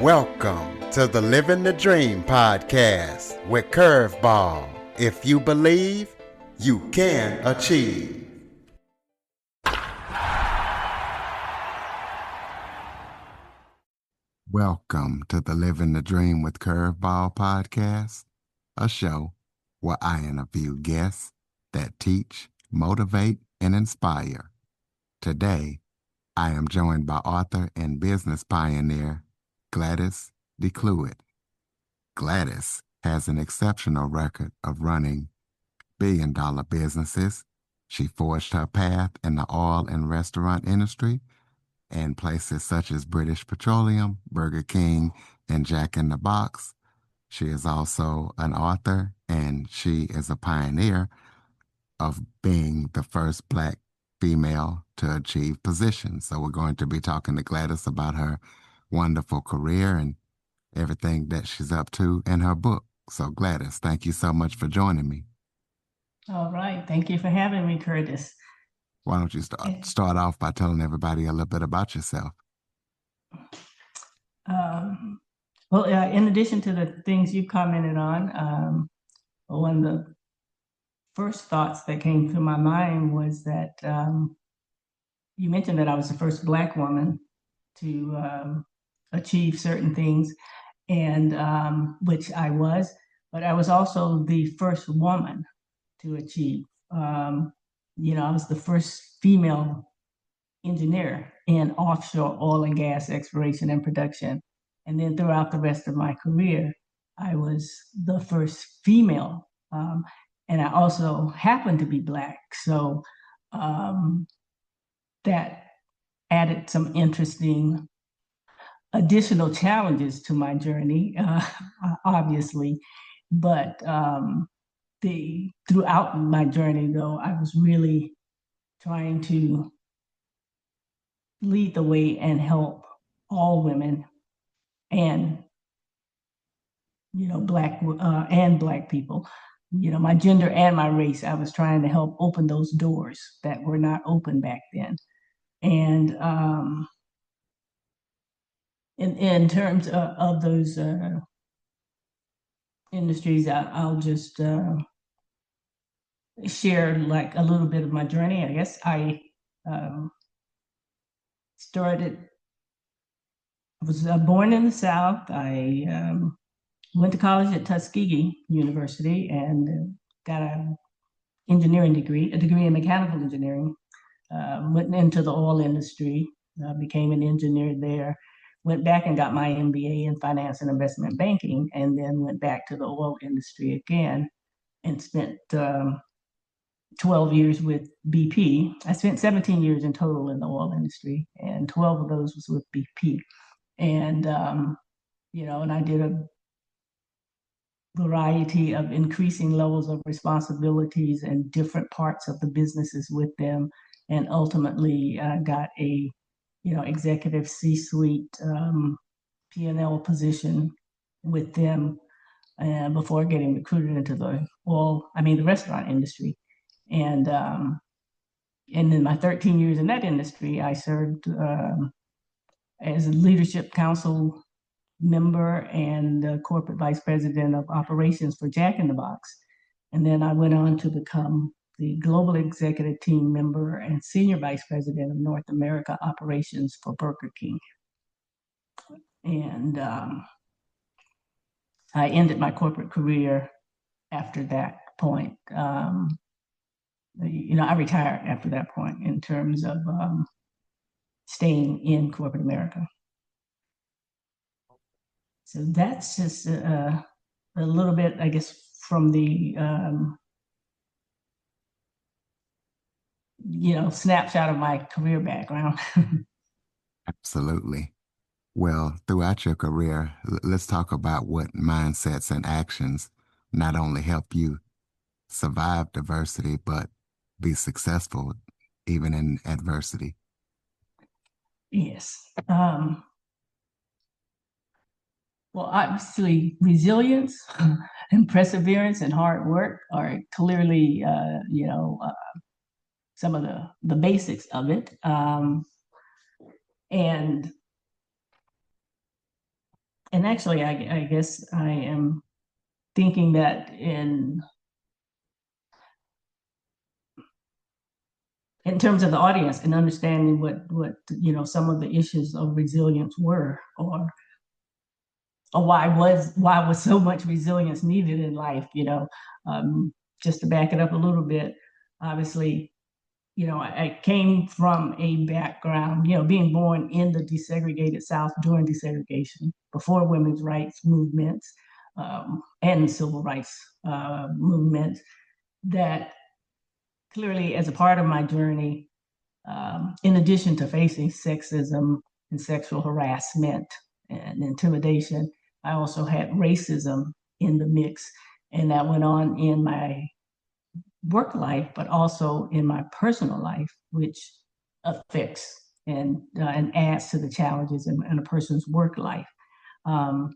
Welcome to the Living the Dream podcast with Curveball. If you believe, you can achieve. Welcome to the Living the Dream with Curveball podcast, a show where I interview guests that teach, motivate, and inspire. Today, I am joined by author and business pioneer Gladys DeClouet's. Gladys has an exceptional record of running billion-dollar businesses. She forged her path in the oil and restaurant industry and places such as British Petroleum, Burger King, and Jack in the Box. She is also an author, and she is a pioneer of being the first Black female to achieve positions. So we're going to be talking to Gladys about her wonderful career and everything that she's up to in her book. So Gladys, thank you so much for joining me. All right. Thank you for having me, Curtis. Why don't you start off by telling everybody a little bit about yourself? In addition to the things you commented on, one of the first thoughts that came through my mind was that you mentioned that I was the first Black woman to achieve certain things, and which I was, but I was also the first woman to achieve. I was the first female engineer in offshore oil and gas exploration and production. And then throughout the rest of my career, I was the first female. And I also happened to be Black. So that added some interesting additional challenges to my journey, obviously. But throughout my journey, though, I was really trying to lead the way and help all women and Black people, my gender and my race. I was trying to help open those doors that were not open back then. And in terms of those industries, I'll just share like a little bit of my journey. I guess I was born in the South. I went to college at Tuskegee University and got an engineering degree, a degree in mechanical engineering. Went into the oil industry, became an engineer there, went back and got my MBA in finance and investment banking, and then went back to the oil industry again and spent 12 years with BP. I spent 17 years in total in the oil industry, and 12 of those was with BP. And, and I did a variety of increasing levels of responsibilities in different parts of the businesses with them, and ultimately got a, executive C-suite P&L position with them before getting recruited into the restaurant industry. And in my 13 years in that industry, I served as a leadership council member and corporate vice president of operations for Jack in the Box. And then I went on to become the global executive team member and senior vice president of North America operations for Burger King. And I ended my corporate career after that point. I retired after that point in terms of staying in corporate America. So that's just a little bit, I guess, from the snapshot of my career background. Absolutely. Well, throughout your career, let's talk about what mindsets and actions not only help you survive diversity, but be successful even in adversity. Yes. Well, obviously, resilience and perseverance and hard work are clearly, some of the basics of it. And And actually, I guess I am thinking that in terms of the audience and understanding what some of the issues of resilience were, or why was so much resilience needed in life. Just to back it up a little bit, obviously, I came from a background, being born in the desegregated South during desegregation, before women's rights movements, and civil rights movements, that clearly, as a part of my journey, in addition to facing sexism and sexual harassment and intimidation, I also had racism in the mix. And that went on in my work life, but also in my personal life, which affects and adds to the challenges in a person's work life. And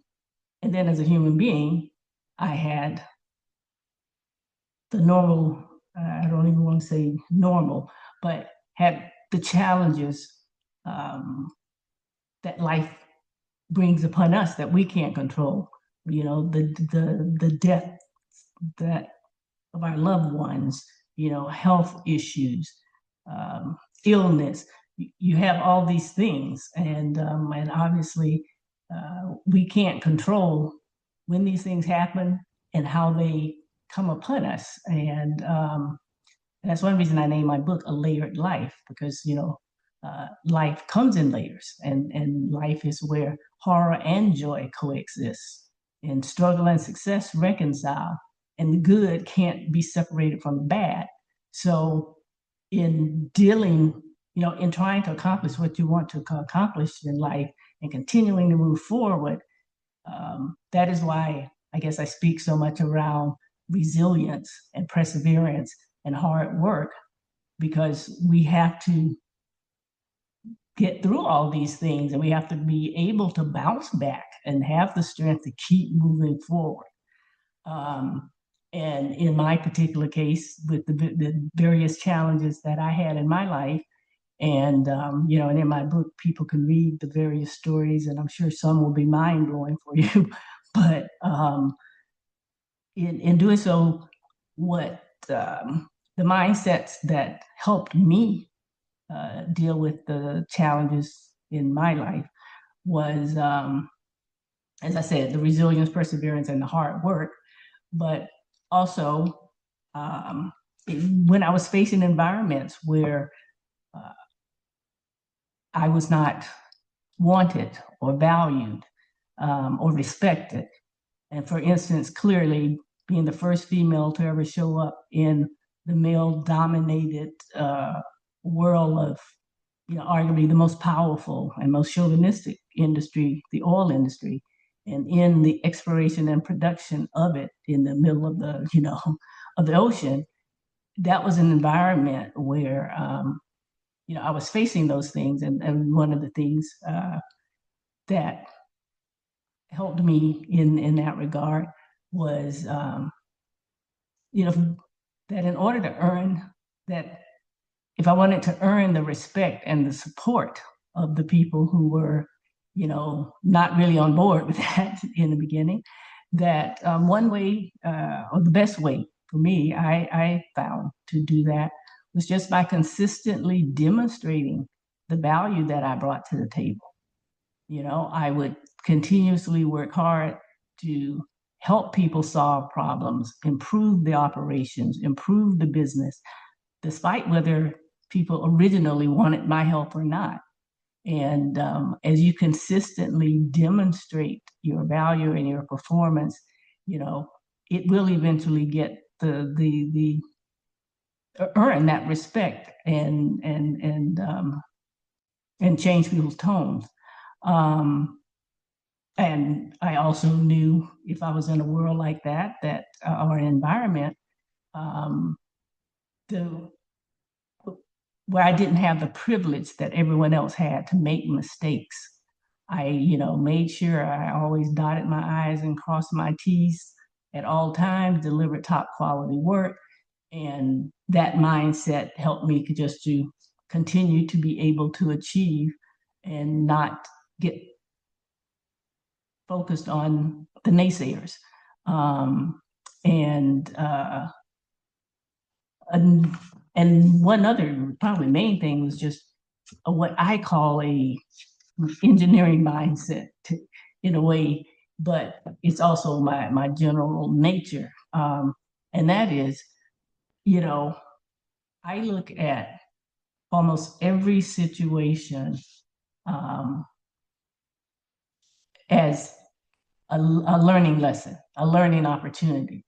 then as a human being, I had the normal, I don't even want to say normal, but had the challenges that life brings upon us that we can't control. The death that of our loved ones, health issues, illness. You have all these things, and obviously we can't control when these things happen and how they come upon us. And that's one reason I named my book A Layered Life, because life comes in layers, and life is where horror and joy coexist, and struggle and success reconcile, and the good can't be separated from the bad. So, in dealing, in trying to accomplish what you want to accomplish in life and continuing to move forward, that is why I guess I speak so much around resilience and perseverance and hard work, because we have to get through all these things, and we have to be able to bounce back and have the strength to keep moving forward. And in my particular case, with the various challenges that I had in my life, and and in my book, people can read the various stories, and I'm sure some will be mind blowing for you. But in doing so, what the mindsets that helped me deal with the challenges in my life was, as I said, the resilience, perseverance, and the hard work. But also, when I was facing environments where I was not wanted or valued or respected, and for instance, clearly being the first female to ever show up in the male-dominated world of, arguably the most powerful and most chauvinistic industry, the oil industry, and in the exploration and production of it in the middle of the, of the ocean, that was an environment where, I was facing those things. And one of the things that helped me in that regard was, that in order to earn that, if I wanted to earn the respect and the support of the people who were, not really on board with that in the beginning, that one way, or the best way for me, I found to do that was just by consistently demonstrating the value that I brought to the table. I would continuously work hard to help people solve problems, improve the operations, improve the business, despite whether people originally wanted my help or not. And as you consistently demonstrate your value and your performance, it will eventually get the earn that respect and change people's tones. And I also knew if I was in a world like that, or an environment, the where I didn't have the privilege that everyone else had to make mistakes. I, made sure I always dotted my I's and crossed my T's at all times, delivered top quality work. And that mindset helped me to continue to be able to achieve and not get focused on the naysayers. And one other probably main thing was just what I call a engineering mindset in a way, but it's also my general nature. And that is, I look at almost every situation as a learning lesson, a learning opportunity.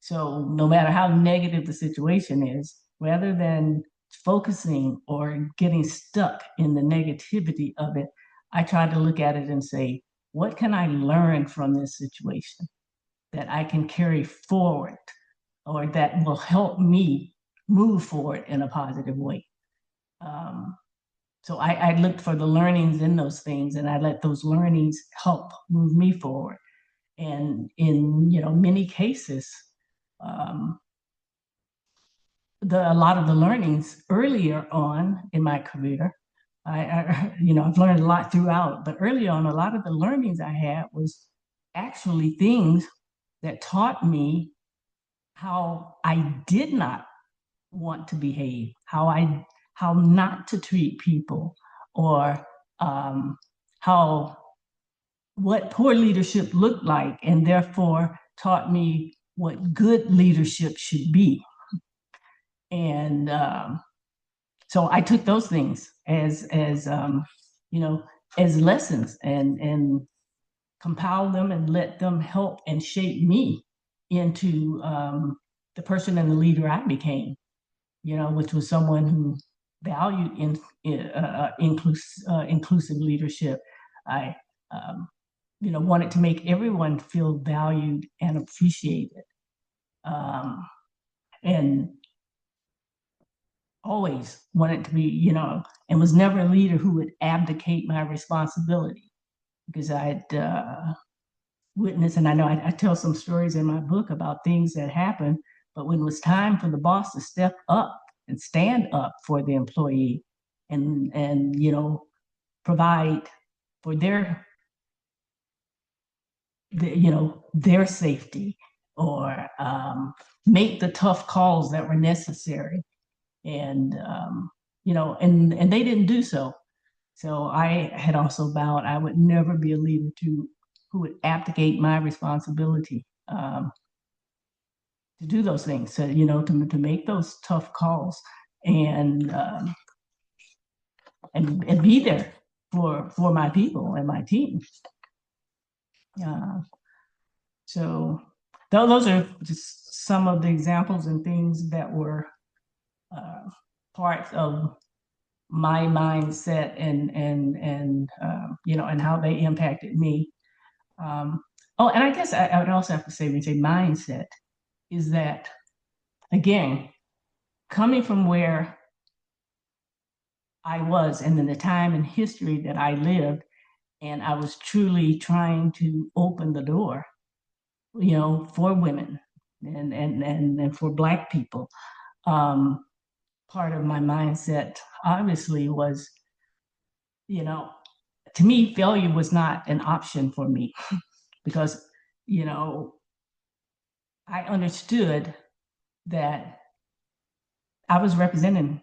So no matter how negative the situation is, rather than focusing or getting stuck in the negativity of it, I try to look at it and say, what can I learn from this situation that I can carry forward or that will help me move forward in a positive way? So I look for the learnings in those things, and I let those learnings help move me forward. And in many cases, a lot of the learnings earlier on in my career, I've learned a lot throughout, but early on, a lot of the learnings I had was actually things that taught me how I did not want to behave, how not to treat people, or how what poor leadership looked like, and therefore taught me what good leadership should be. And so I took those things as as lessons, and compiled them and let them help and shape me into the person and the leader I became. Which was someone who valued inclusive leadership. I wanted to make everyone feel valued and appreciated, and always wanted to be, and was never a leader who would abdicate my responsibility, because I'd witnessed, and I know I tell some stories in my book about things that happened, but when it was time for the boss to step up and stand up for the employee and provide for their safety, or make the tough calls that were necessary, and and they didn't do so. So I had also vowed I would never be a leader who would abdicate my responsibility to do those things, so to make those tough calls, and and be there for my people and my team. So those are just some of the examples and things that were parts of my mindset, and how they impacted me. Oh, and I guess I would also have to say, when you say mindset, is that, again, coming from where I was, and then the time and history that I lived, and I was truly trying to open the door, for women and for Black people. Part of my mindset, obviously, was, to me, failure was not an option for me, because, I understood that I was representing,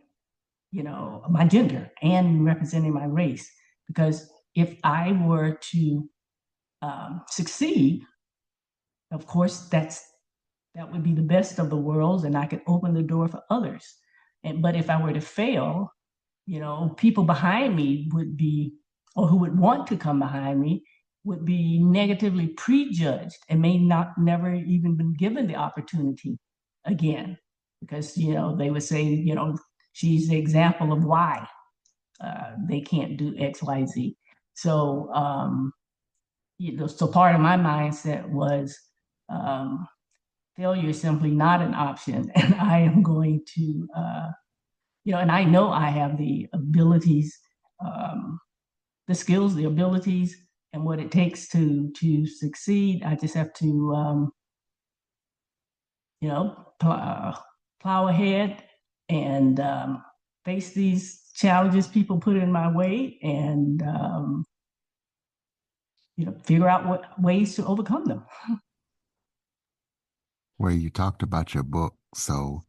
my gender and representing my race, because if I were to succeed, of course, that would be the best of the worlds, and I could open the door for others. But if I were to fail, people behind me would be, or who would want to come behind me, would be negatively prejudged and may not never even been given the opportunity again, because they would say, she's the example of why they can't do X, Y, Z. So so part of my mindset was, failure is simply not an option, and I am going to and I know I have the abilities, the skills, the abilities, and what it takes to succeed. I just have to plow ahead and face these challenges people put in my way, and figure out what ways to overcome them. Where you talked about your book, so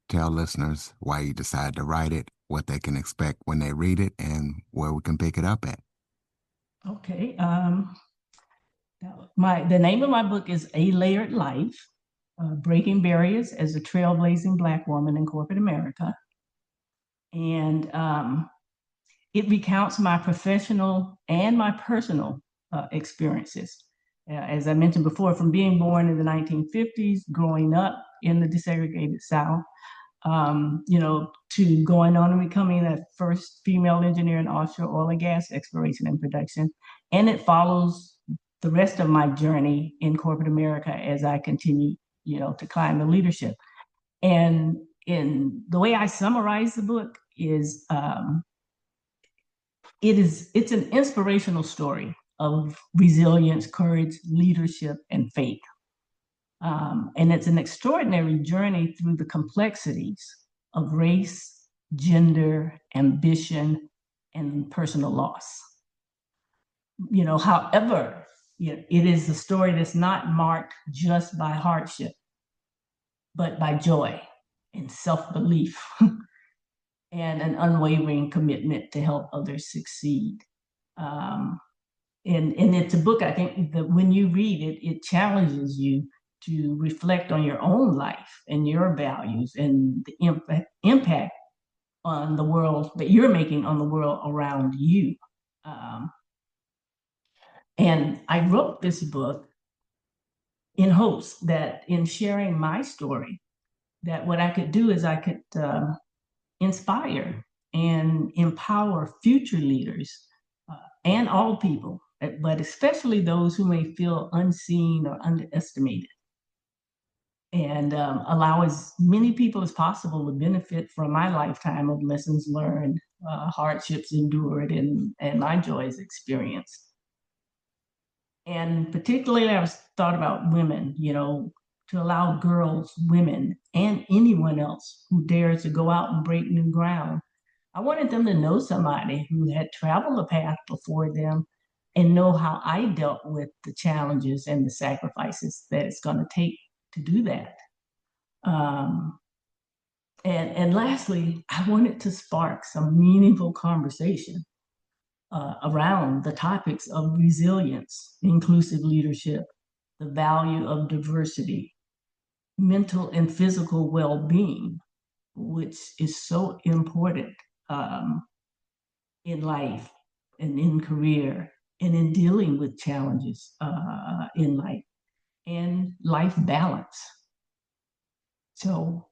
tell listeners why you decided to write it, what they can expect when they read it, and where we can pick it up at. Okay. The name of my book is A Layered Life, Breaking Barriers as a Trailblazing Black Woman in Corporate America. And it recounts my professional and my personal experiences. As I mentioned before, from being born in the 1950s, growing up in the desegregated South, to going on and becoming the first female engineer in offshore oil and gas exploration and production. And it follows the rest of my journey in corporate America as I continue, to climb the leadership. And in the way I summarize the book is, it's an inspirational story of resilience, courage, leadership, and faith. And it's an extraordinary journey through the complexities of race, gender, ambition, and personal loss. However, it is a story that's not marked just by hardship, but by joy and self-belief and an unwavering commitment to help others succeed. And it's a book, I think, that when you read it, it challenges you to reflect on your own life and your values and the impact on the world that you're making on the world around you. And I wrote this book in hopes that in sharing my story, that what I could do is I could inspire and empower future leaders and all people, but especially those who may feel unseen or underestimated, and allow as many people as possible to benefit from my lifetime of lessons learned, hardships endured, and my joys experienced. And particularly, I was thought about women, to allow girls, women, and anyone else who dares to go out and break new ground. I wanted them to know somebody who had traveled a path before them and know how I dealt with the challenges and the sacrifices that it's going to take to do that. And lastly, I wanted to spark some meaningful conversation around the topics of resilience, inclusive leadership, the value of diversity, mental and physical well-being, which is so important in life and in career and in dealing with challenges in life, and life balance. So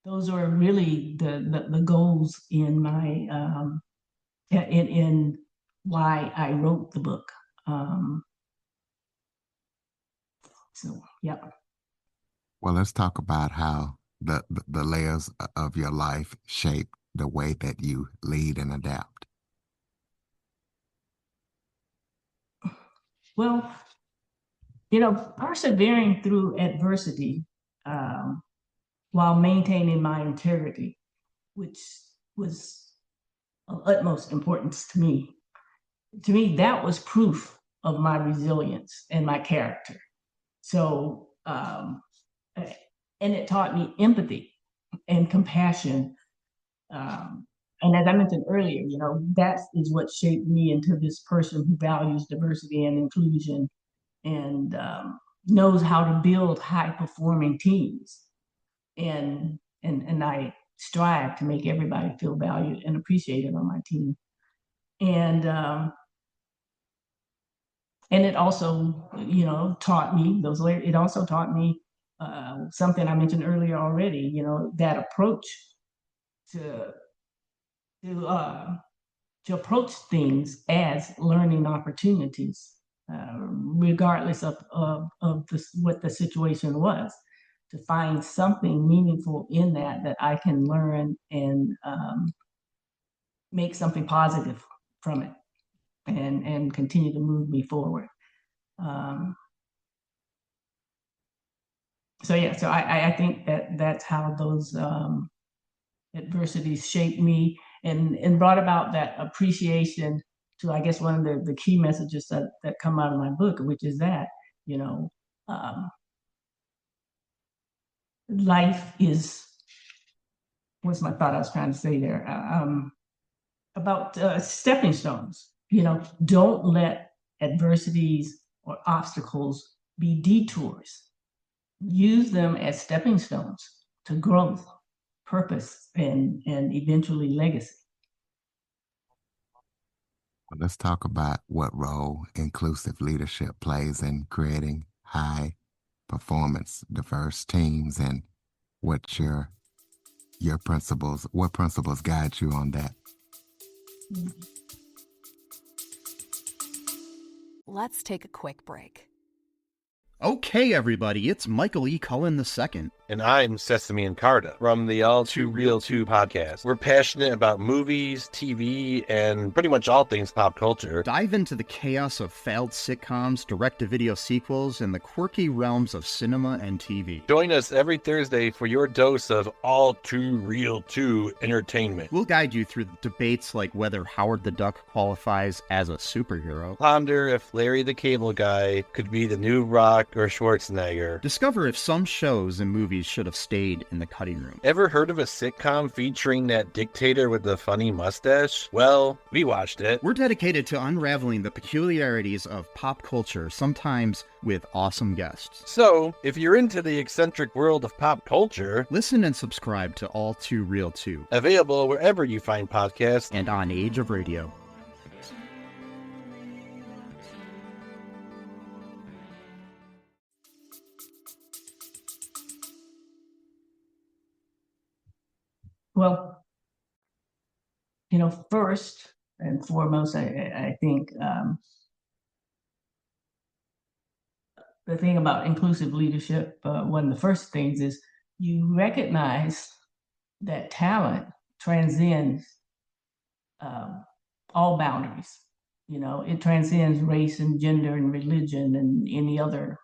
those are really the goals in my in why I wrote the book. So yeah. Well, let's talk about how the layers of your life shape the way that you lead and adapt. Well, persevering through adversity while maintaining my integrity, which was of utmost importance to me. To me, that was proof of my resilience and my character. So, and it taught me empathy and compassion. And as I mentioned earlier, that is what shaped me into this person who values diversity and inclusion and knows how to build high performing teams. And I strive to make everybody feel valued and appreciated on my team. And it also, taught me it also taught me something I mentioned earlier already, that approach to to approach things as learning opportunities, regardless of what the situation was, to find something meaningful in that I can learn and make something positive from it and continue to move me forward. So yeah, so I think that's how those adversities shaped me and brought about that appreciation I guess one of the key messages that come out of my book, which is that, life is, what's my thought I was trying to say there? About stepping stones. Don't let adversities or obstacles be detours. Use them as stepping stones to growth, purpose, and eventually legacy. Let's talk about what role inclusive leadership plays in creating high performance, diverse teams, and what your principles guide you on that. Let's take a quick break. Okay, everybody, it's Michael E. Cullen II. And I'm Sesame and Carta from the All Too Real 2 podcast. We're passionate about movies, TV, and pretty much all things pop culture. Dive into the chaos of failed sitcoms, direct-to-video sequels, and the quirky realms of cinema and TV. Join us every Thursday for your dose of All Too Real 2 entertainment. We'll guide you through debates like whether Howard the Duck qualifies as a superhero. Ponder if Larry the Cable Guy could be the new Rock or Schwarzenegger. Discover if some shows and movies should have stayed in the cutting room. Ever heard of a sitcom featuring that dictator with the funny mustache? Well, we watched it. We're dedicated to unraveling the peculiarities of pop culture, sometimes with awesome guests. So, if you're into the eccentric world of pop culture, listen and subscribe to All Too Real 2. Available wherever you find podcasts and on Age of Radio. Well, first and foremost, I think the thing about inclusive leadership, one of the first things is you recognize that talent transcends all boundaries. It transcends race and gender and religion and any other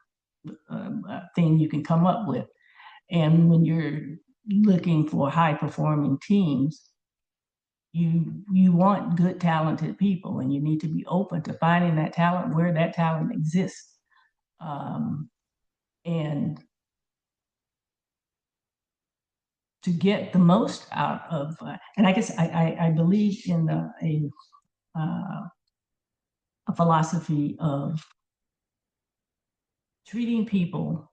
thing you can come up with. And when you're looking for high performing teams, you want good, talented people, and you need to be open to finding that talent where that talent exists. And to get the most out of, and I guess I believe in a philosophy of treating people,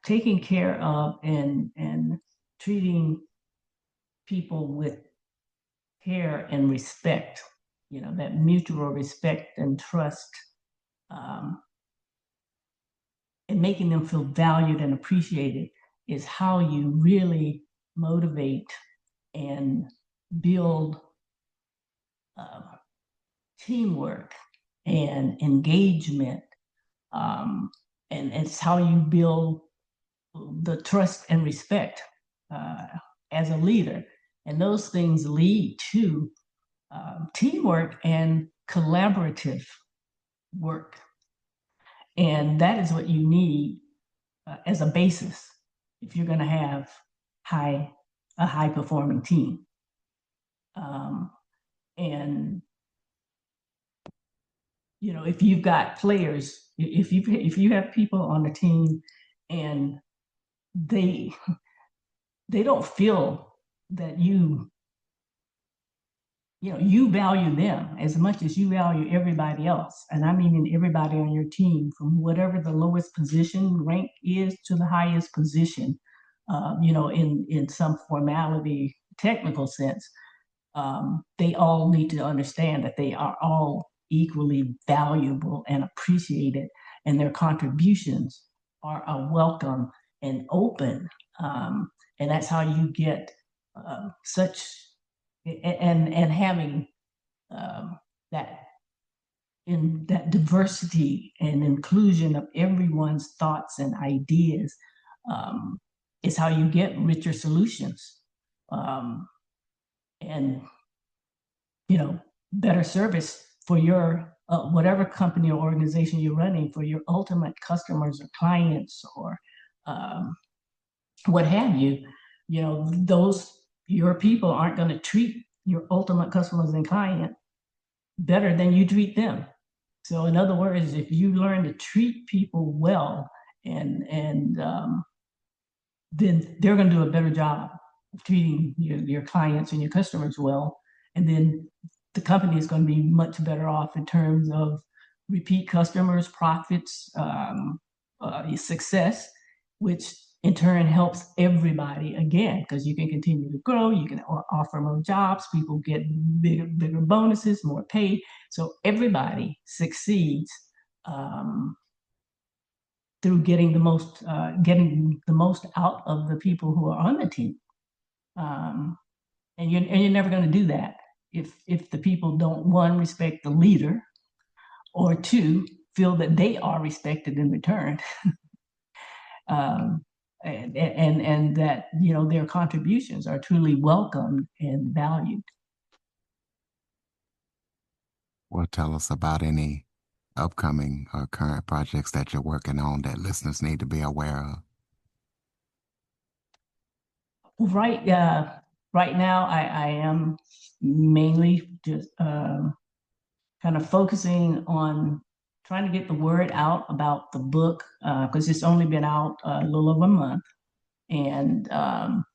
taking care of and treating people with care and respect, that mutual respect and trust, and making them feel valued and appreciated is how you really motivate and build teamwork and engagement. And it's how you build the trust and respect as a leader. And those things lead to teamwork and collaborative work. And that is what you need as a basis if you're going to have a high performing team. And if you've got players, if you have people on the team and they don't feel that you value them as much as you value everybody else, and I mean everybody on your team, from whatever the lowest position rank is to the highest position, in some formality, technical sense, they all need to understand that they are all equally valuable and appreciated, and their contributions are welcome and open. And that's how you get such, and having that diversity and inclusion of everyone's thoughts and ideas is how you get richer solutions, and better service for your whatever company or organization you're running, for your ultimate customers or clients or what have you. Your people aren't going to treat your ultimate customers and client better than you treat them. So in other words, if you learn to treat people well, and then they're going to do a better job of treating your clients and your customers well, and then the company is going to be much better off in terms of repeat customers, profits, success, which in turn helps everybody again, because you can continue to grow, you can offer more jobs, people get bigger bonuses, more pay. So everybody succeeds through getting the most out of the people who are on the team. And you're never going to do that if the people don't, one, respect the leader, or two, feel that they are respected in return. And that their contributions are truly welcomed and valued. Well, tell us about any upcoming or current projects that you're working on that listeners need to be aware of. Right now, I am mainly just kind of focusing on trying to get the word out about the book, because it's only been out a little over a month, and I'm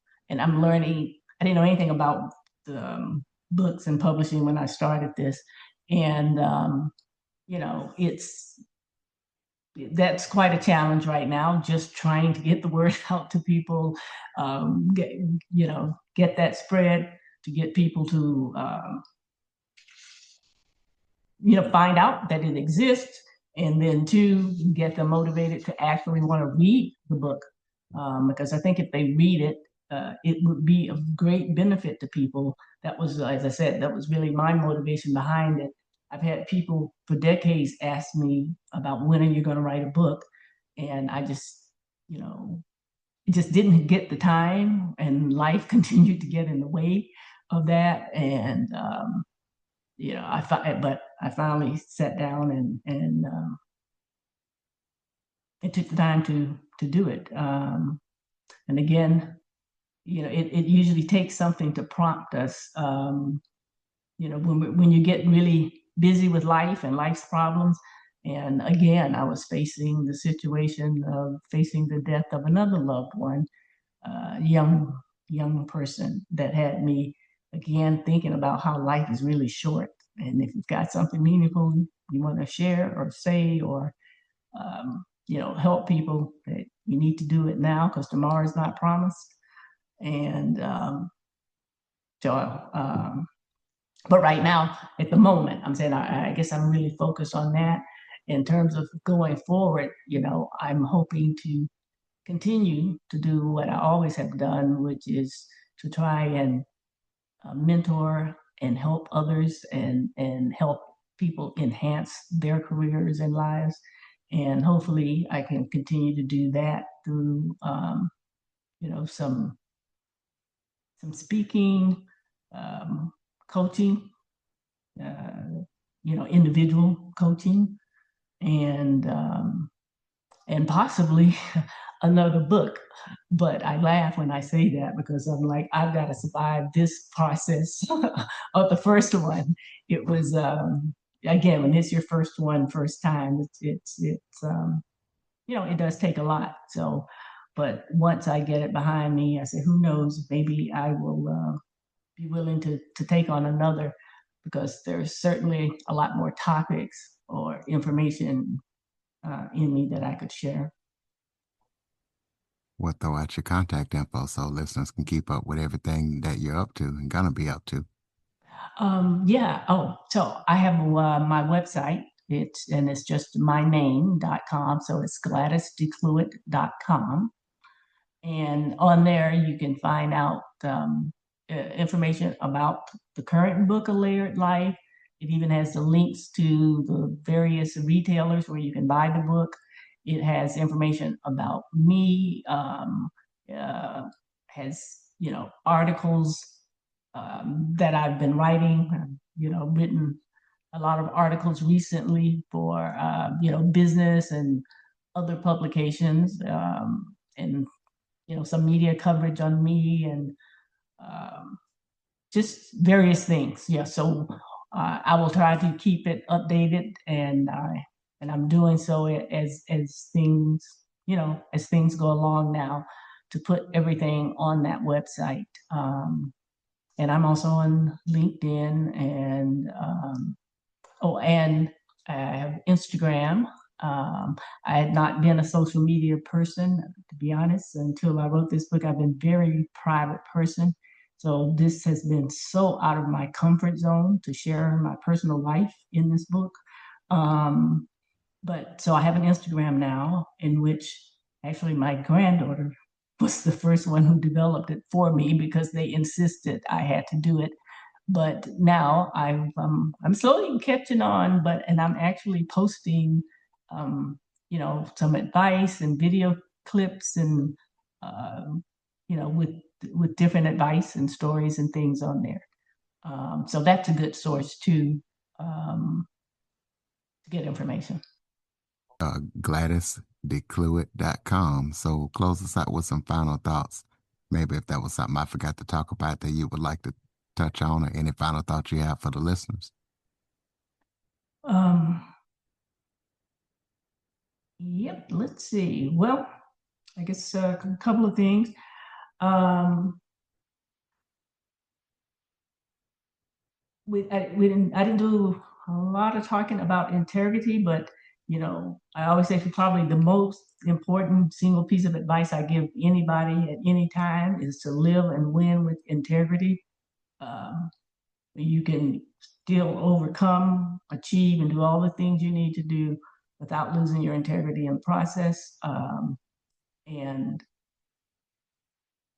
learning. I didn't know anything about the books and publishing when I started this, and that's quite a challenge right now, just trying to get the word out to people, get that spread, to get people to find out that it exists, and then two, get them motivated to actually want to read the book, because I think if they read it, it would be of great benefit to people. That was, as I said, that was really my motivation behind it. I've had people for decades ask me about, when are you going to write a book? And I just, just didn't get the time, and life continued to get in the way of that. And, but I finally sat down and it took the time to do it. And again, it usually takes something to prompt us. When you get really busy with life and life's problems. And again, I was facing the situation of facing the death of another loved one, young person, that had me again thinking about how life is really short. And if you've got something meaningful you want to share or say, or help people, that you need to do it now, because tomorrow is not promised. And but right now, at the moment, I'm saying I guess I'm really focused on that. In terms of going forward, I'm hoping to continue to do what I always have done, which is to try and mentor and help others, and help people enhance their careers and lives. And hopefully I can continue to do that through some speaking, coaching, individual coaching, and possibly another book. But I laugh when I say that, because I'm like, I've got to survive this process of the first one. It was, again, when it's your first time, it's it does take a lot. So, but once I get it behind me, I say, who knows, maybe I will be willing to take on another, because there's certainly a lot more topics or information in me that I could share. We'll throw out your contact info so listeners can keep up with everything that you're up to and gonna be up to. Yeah. Oh, so I have my website. It's just my name.com. So it's GladysDeClouet.com. And on there, you can find out information about the current book, A Layered Life. It even has the links to the various retailers where you can buy the book. It has information about me, has, articles that I've been writing. I've, written a lot of articles recently for, business and other publications, and, some media coverage on me, and just various things. Yeah. So I will try to keep it updated, and I'm doing so as things, as things go along now, to put everything on that website. And I'm also on LinkedIn, and and I have Instagram. I had not been a social media person, to be honest, until I wrote this book. I've been a very private person. So this has been so out of my comfort zone to share my personal life in this book. But so I have an Instagram now, in which actually my granddaughter was the first one who developed it for me, because they insisted I had to do it. But now I'm slowly catching on, and I'm actually posting, some advice and video clips, and with different advice and stories and things on there. So that's a good source too, to get information. Gladys, DeClouet's.com. So close us out with some final thoughts. Maybe if that was something I forgot to talk about that you would like to touch on, or any final thoughts you have for the listeners. Yep, let's see. Well, I guess a couple of things. I didn't do a lot of talking about integrity, but I always say probably the most important single piece of advice I give anybody at any time is to live and win with integrity. You can still overcome, achieve, and do all the things you need to do without losing your integrity in the process. And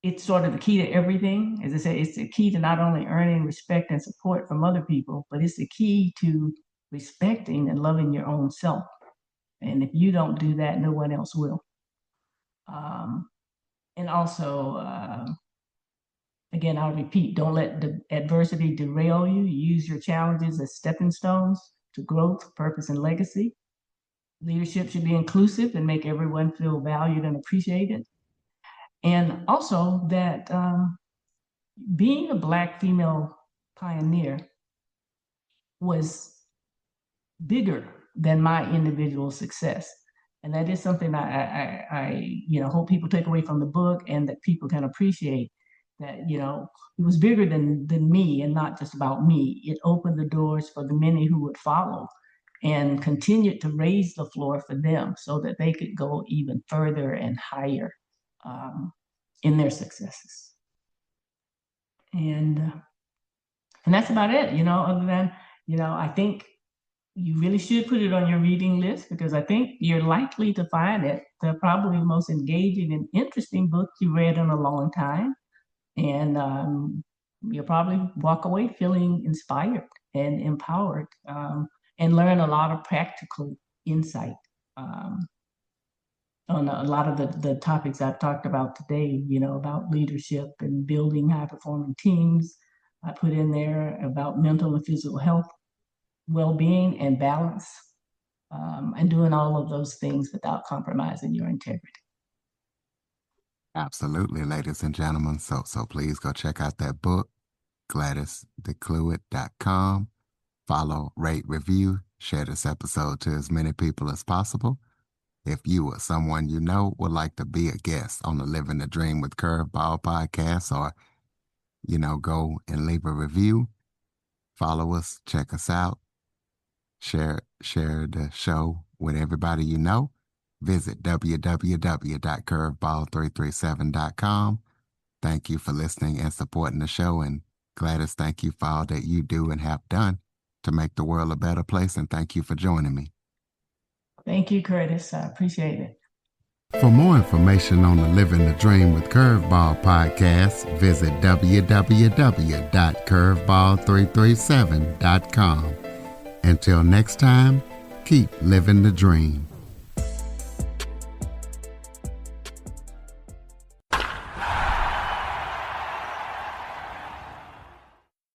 it's sort of the key to everything. As I said, it's the key to not only earning respect and support from other people, but it's the key to respecting and loving your own self. And if you don't do that, no one else will. And also, again, I'll repeat, don't let the adversity derail you. Use your challenges as stepping stones to growth, purpose, and legacy. Leadership should be inclusive and make everyone feel valued and appreciated. And also that being a Black female pioneer was bigger than my individual success. And that is something I hope people take away from the book, and that people can appreciate that, it was bigger than me, and not just about me. It opened the doors for the many who would follow, and continued to raise the floor for them so that they could go even further and higher in their successes. And that's about it, other than, I think you really should put it on your reading list, because I think you're likely to find it probably the most engaging and interesting book you read in a long time. And you'll probably walk away feeling inspired and empowered, and learn a lot of practical insight on a lot of the topics I've talked about today, about leadership and building high-performing teams. I put in there about mental and physical health, well-being, and balance, and doing all of those things without compromising your integrity. Absolutely, ladies and gentlemen. So please go check out that book, GladysDeClouet.com. Follow, rate, review, share this episode to as many people as possible. If you or someone you know would like to be a guest on the Living the Dream with Curveball podcast, or, go and leave a review, follow us, check us out, share the show with everybody you know. Visit www.curveball337.com. Thank you for listening and supporting the show. And Gladys, thank you for all that you do and have done to make the world a better place. And thank you for joining me. Thank you, Curtis. I appreciate it. For more information on the Living the Dream with Curveball podcast, visit www.curveball337.com. Until next time, keep living the dream.